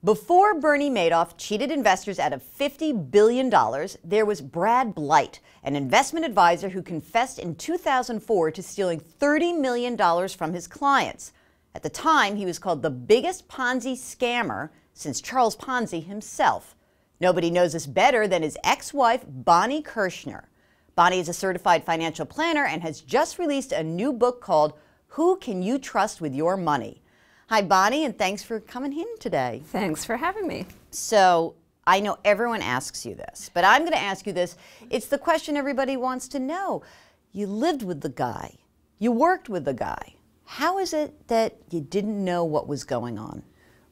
Before Bernie Madoff cheated investors out of $50 billion, there was Brad Bleidt, an investment advisor who confessed in 2004 to stealing $30 million from his clients. At the time, he was called the biggest Ponzi scammer since Charles Ponzi himself. Nobody knows this better than his ex-wife, Bonnie Kirchner. Bonnie is a certified financial planner and has just released a new book called Who Can You Trust with Your Money? Hi, Bonnie, and thanks for coming in today. Thanks for having me. So, I know everyone asks you this, but I'm going to ask you this. It's the question everybody wants to know. You lived with the guy. You worked with the guy. How is it that you didn't know what was going on?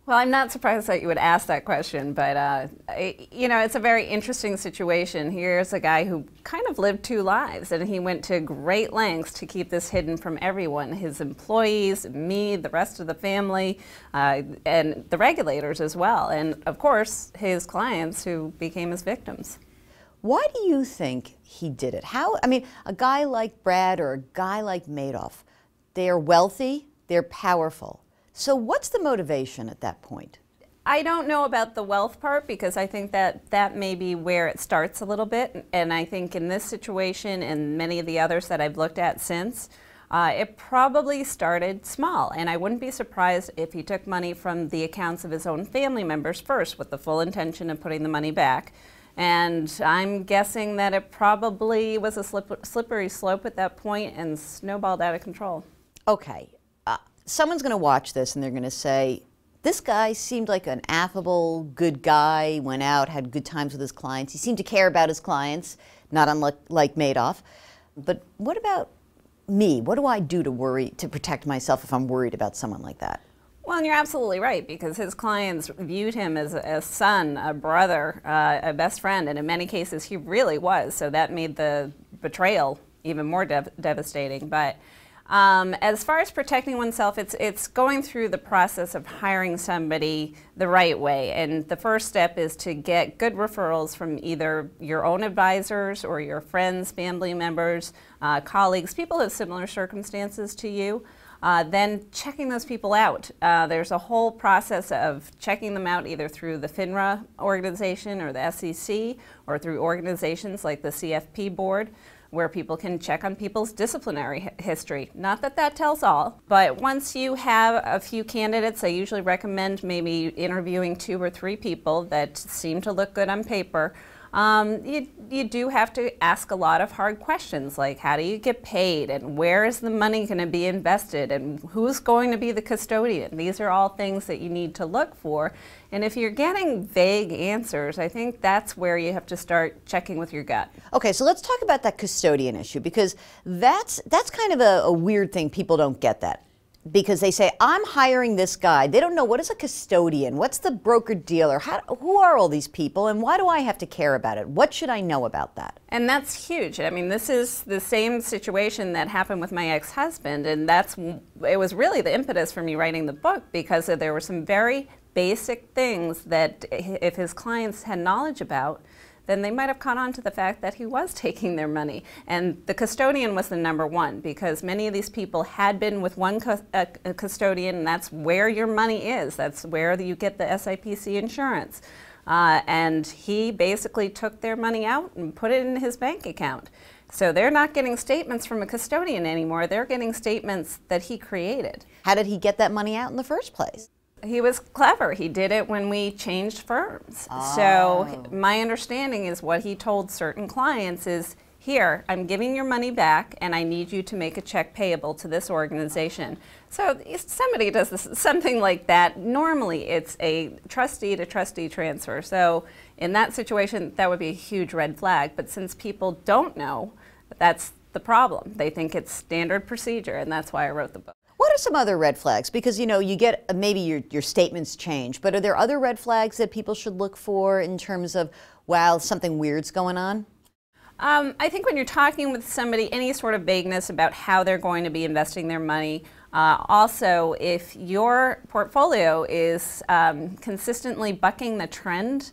Well, I'm not surprised that you would ask that question, but it's a very interesting situation. Here's a guy who kind of lived two lives, and he went to great lengths to keep this hidden from everyone, his employees, me, the rest of the family, and the regulators as well, and of course, his clients who became his victims. Why do you think he did it? A guy like Brad or a guy like Madoff, they are wealthy, they're powerful. So what's the motivation at that point? I don't know about the wealth part because I think that may be where it starts a little bit. And I think in this situation and many of the others that I've looked at since, it probably started small. And I wouldn't be surprised if he took money from the accounts of his own family members first with the full intention of putting the money back. And I'm guessing that it probably was a slippery slope at that point and snowballed out of control. Okay. Someone's going to watch this and they're going to say, this guy seemed like an affable, good guy, went out, had good times with his clients. He seemed to care about his clients, not unlike Madoff. But what about me? What do I do to protect myself if I'm worried about someone like that? Well, and you're absolutely right, because his clients viewed him as a son, a brother, a best friend, and in many cases he really was. So that made the betrayal even more devastating. But as far as protecting oneself, it's going through the process of hiring somebody the right way. And the first step is to get good referrals from either your own advisors or your friends, family members, colleagues, people of similar circumstances to you. Then checking those people out. There's a whole process of checking them out either through the FINRA organization or the SEC or through organizations like the CFP board, where people can check on people's disciplinary history. Not that that tells all, but once you have a few candidates, I usually recommend maybe interviewing 2 or 3 people that seem to look good on paper. You do have to ask a lot of hard questions, like how do you get paid, and where is the money going to be invested, and who's going to be the custodian? These are all things that you need to look for. And if you're getting vague answers, I think that's where you have to start checking with your gut. Okay, so let's talk about that custodian issue, because that's kind of a weird thing. People don't get that. Because they say, I'm hiring this guy. They don't know, what is a custodian? What's the broker-dealer? Who are all these people, and why do I have to care about it? What should I know about that? And that's huge. I mean, this is the same situation that happened with my ex-husband, and it was really the impetus for me writing the book, because there were some very basic things that if his clients had knowledge about, then they might have caught on to the fact that he was taking their money. And the custodian was the #1, because many of these people had been with one custodian, and that's where your money is. That's where you get the SIPC insurance. And he basically took their money out and put it in his bank account. So they're not getting statements from a custodian anymore. They're getting statements that he created. How did he get that money out in the first place? He was clever. He did it when we changed firms. Oh. So my understanding is what he told certain clients is, here, I'm giving your money back and I need you to make a check payable to this organization. So if somebody does something like that, normally it's a trustee to trustee transfer. So in that situation, that would be a huge red flag. But since people don't know, that's the problem. They think it's standard procedure, and that's why I wrote the book. What are some other red flags? Because, you know, you get maybe your statements change, but are there other red flags that people should look for in terms of, wow, something weird's going on? I think when you're talking with somebody, any sort of vagueness about how they're going to be investing their money. Also, if your portfolio is consistently bucking the trend,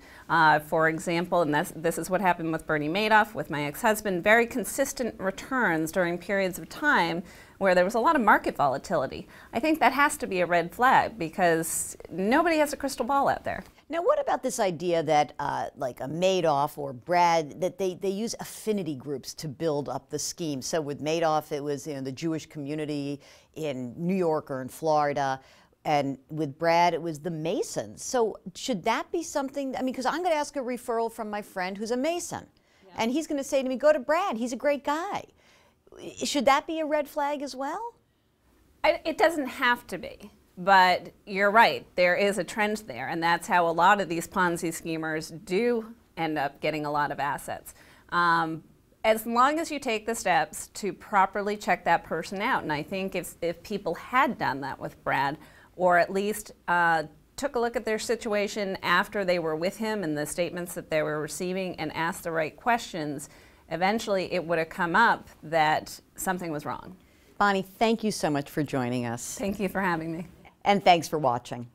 for example, and this is what happened with Bernie Madoff, with my ex-husband, very consistent returns during periods of time where there was a lot of market volatility. I think that has to be a red flag because nobody has a crystal ball out there. Now, what about this idea that like a Madoff or Brad, that they use affinity groups to build up the scheme? So with Madoff, it was the Jewish community in New York or in Florida. And with Brad, it was the Masons. So should that be something, I mean, because I'm going to ask a referral from my friend who's a Mason. Yeah. And he's going to say to me, go to Brad, he's a great guy. Should that be a red flag as well? It doesn't have to be. But you're right, there is a trend there, and that's how a lot of these Ponzi schemers do end up getting a lot of assets. As long as you take the steps to properly check that person out, and I think if people had done that with Brad, or at least took a look at their situation after they were with him and the statements that they were receiving and asked the right questions, eventually it would have come up that something was wrong. Bonnie, thank you so much for joining us. Thank you for having me. And thanks for watching.